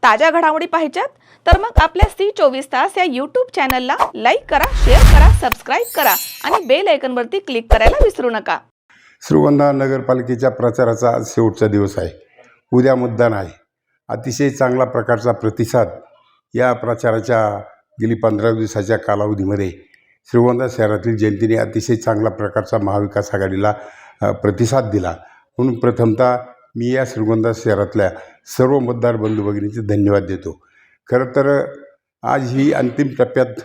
ताज्या घडामोडी पाहिजेत तर मग आपल्या C24 तास या YouTube चॅनलला लाईक करा, शेअर करा, सबस्क्राईब करा आणि बेल आयकॉनवरती क्लिक करायला विसरू नका। श्रीगोंदा नगरपालिकेच्या प्रचाराचा आज शेवटचा दिवस आहे। उद्या मतदान आहे। अतिशय चांगला प्रकारचा प्रतिसाद या प्रचाराच्या गेली 15 दिवसाच्या कालावधीमध्ये श्रीगोंदा शहरातील जनतेने अतिशय चांगला प्रकारचा महाविकास आघाडीला प्रतिसाद दिला। म्हणून प्रथमतः मी या श्रीगोंदा शहरातल्या सर्व मतदार बंधू भगिनींचे धन्यवाद देतो। खरं तर आज ही अंतिम टप्प्यात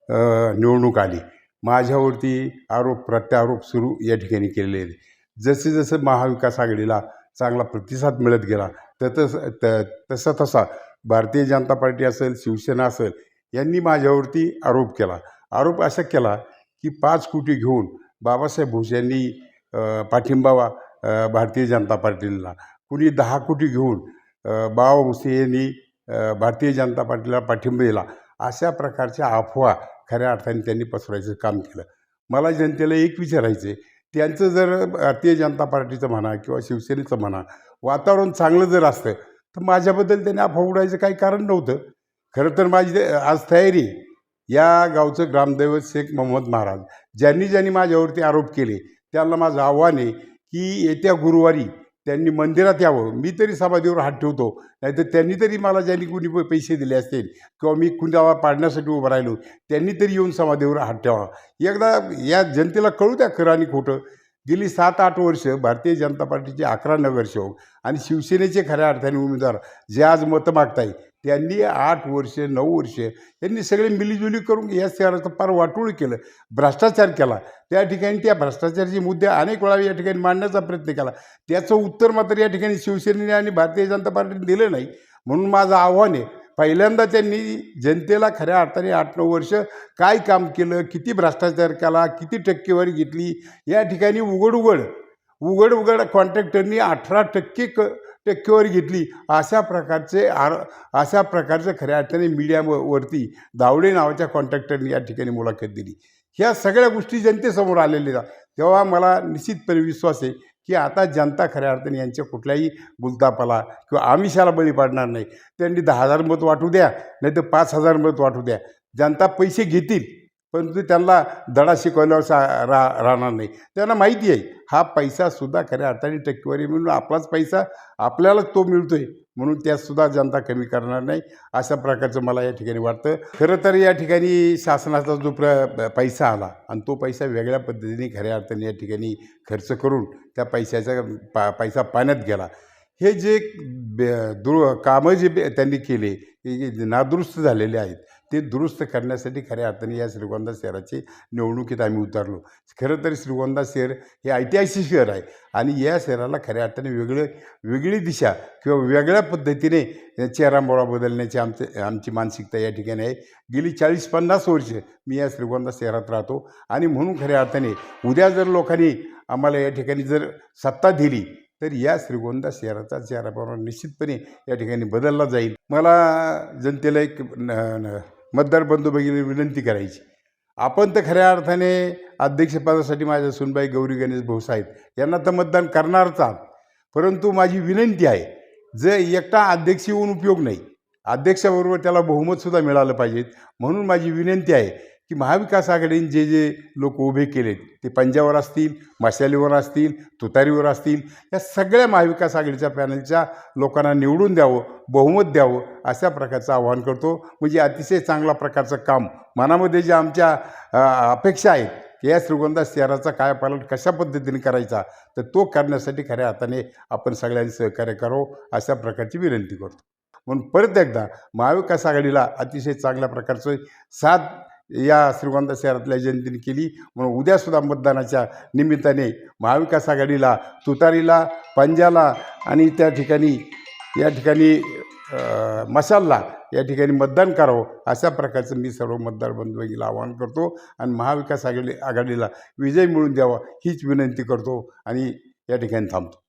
निवडणूक आली। माझ्यावरती आरोप प्रत्यारोप सुरू या ठिकाणी केलेले आहेत। जसे जसं महाविकास आघाडीला चांगला प्रतिसाद मिळत गेला तसा भारतीय जनता पार्टी असेल, शिवसेना असेल, यांनी माझ्यावरती आरोप केला। आरोप असा केला की 5 कोटी घेऊन बाबासाहेब भोसले यांनी पाठिंबा भारतीय जनता पार्टीला, कुणी 10 कोटी घेऊन बाबा भोसले यांनी भारतीय जनता पार्टीला पाठिंबा दिला। अशा प्रकारच्या अफवा खऱ्या अर्थाने त्यांनी पसरवायचं काम केलं। मला जनतेला एक विचारायचं आहे, त्यांचं जर भारतीय जनता पार्टीचं म्हणा किंवा शिवसेनेचं म्हणा वातावरण चांगलं जर असतं तर माझ्याबद्दल त्यांनी अफवा उडायचं काही कारण नव्हतं। खरं तर माझी आज तयारी, या गावचं ग्रामदैवत शेख मोहम्मद महाराज ज्यांनी माझ्यावरती आरोप केले त्यांना माझं आव्हान आहे की येत्या गुरुवारी त्यांनी मंदिरात यावं। मी तरी समाधीवर हात ठेवतो, नाहीतर त्यांनी तरी मला ज्यांनी कुणी पैसे दिले असतील किंवा मी कुणाला पाडण्यासाठी उभं राहिलो त्यांनी तरी येऊन समाधीवर हात ठेवा। एकदा या जनतेला कळू द्या खरं आणि खोटं। गेली 7-8 वर्ष भारतीय जनता पार्टीचे 11 नगरसेवक आणि शिवसेनेचे खऱ्या अर्थाने उमेदवार जे आज मतं मागताय त्यांनी 8 वर्ष 9 वर्ष यांनी सगळे मिलीजुली करून या शहराचं फार वाटोळ केलं, भ्रष्टाचार केला। त्या ठिकाणी त्या भ्रष्टाचाराचे मुद्दे अनेक वेळा या ठिकाणी मांडण्याचा प्रयत्न केला। त्याचं उत्तर मात्र या ठिकाणी शिवसेनेने आणि भारतीय जनता पार्टीने दिलं नाही। म्हणून माझं आव्हान आहे, पहिल्यांदा त्यांनी जनतेला खऱ्या अर्थाने 8-9 वर्ष काय काम केलं, किती भ्रष्टाचार केला, किती टक्केवारी घेतली, या ठिकाणी उघड कॉन्ट्रॅक्टरनी 18% टक्केवारी घेतली। अशा प्रकारचे खऱ्या अर्थाने मीडियावरती दावडे नावाच्या कॉन्ट्रॅक्टरनी या ठिकाणी मुलाखत दिली। ह्या सगळ्या गोष्टी जनतेसमोर आलेल्या, तेव्हा मला निश्चितपणे विश्वास आहे की आता जनता खऱ्या अर्थाने यांच्या कुठल्याही बुलतापाला किंवा आमिषाला बळी पाडणार नाही। त्यांनी 10,000 मत वाटू द्या, नाही तर 5,000 मत वाटू द्या, जनता पैसे घेतील परंतु त्यांना धडा शिकवल्यावर राहणार नाही। त्यांना माहिती आहे हा पैसासुद्धा खऱ्या अर्थाने टक्केवारी म्हणून आपलाच पैसा आपल्यालाच तो मिळतो आहे, म्हणून त्यातसुद्धा जनता कमी करणार नाही। अशा प्रकारचं मला या ठिकाणी वाटतं। खरं तर या ठिकाणी शासनाचा जो पैसा आला आणि तो पैसा वेगळ्या पद्धतीने खऱ्या अर्थाने या ठिकाणी खर्च करून त्या पैशाचा पैसा पाण्यात गेला। हे जे कामं जे त्यांनी केले जे नादुरुस्त झालेले आहेत ते दुरुस्त करण्यासाठी खऱ्या अर्थाने या श्रीगोंदा शहराची निवडणुकीत आम्ही उतरलो। खरं तर श्रीगोंदा शहर हे ऐतिहासिक शहर आहे आणि या शहराला खऱ्या अर्थाने वेगळी दिशा किंवा वेगळ्या पद्धतीने चेहरामोहरा बदलण्याची आमची मानसिकता या ठिकाणी आहे। गेली 40-50 वर्ष मी या श्रीगोंदा शहरात राहतो आणि म्हणून खऱ्या अर्थाने उद्या जर लोकांनी आम्हाला या ठिकाणी जर सत्ता दिली तर या श्रीगोंदा शहराचा चेहरामोहरा निश्चितपणे या ठिकाणी बदलला जाईल। मला जनतेला एक मतदार बंधू भगिनी विनंती करायची, आपण तर खऱ्या अर्थाने अध्यक्षपदासाठी माझ्या सुनबाई गौरी गणेश भाऊसाहेब यांना तर मतदान करणारच आहात, परंतु माझी विनंती आहे जर एकटा अध्यक्ष येऊन उपयोग नाही, अध्यक्षाबरोबर त्याला बहुमतसुद्धा मिळालं पाहिजे। म्हणून माझी विनंती आहे की महाविकास आघाडीने जे लोक उभे केलेत ते पंजावर असतील, मशालीवर असतील, तुतारीवर असतील, या सगळ्या महाविकास आघाडीच्या पॅनलच्या लोकांना निवडून द्यावं, बहुमत द्यावं अशा प्रकारचं आवाहन करतो। म्हणजे अतिशय चांगला प्रकारचं काम मनामध्ये जे आमच्या अपेक्षा आहेत की या श्रीगोंदा शहराचा कायापालट कशा पद्धतीने करायचा तर तो करण्यासाठी खऱ्या अर्थाने आपण सगळ्यांनी सहकार्य करावं अशा प्रकारची विनंती करतो। म्हणून परत एकदा महाविकास आघाडीला अतिशय चांगल्या प्रकारचं साथ या श्रीगोंदा शहरातल्या जनतेने केली। म्हणून उद्यासुद्धा मतदानाच्या निमित्ताने महाविकास आघाडीला, तुतारीला, पंजाला आणि त्या ठिकाणी या ठिकाणी मशालला या ठिकाणी मतदान करावं अशा प्रकारचं मी सर्व मतदार बंधूंना आवाहन करतो आणि महाविकास आघाडीला विजय मिळवून द्यावा हीच विनंती करतो आणि या ठिकाणी थांबतो।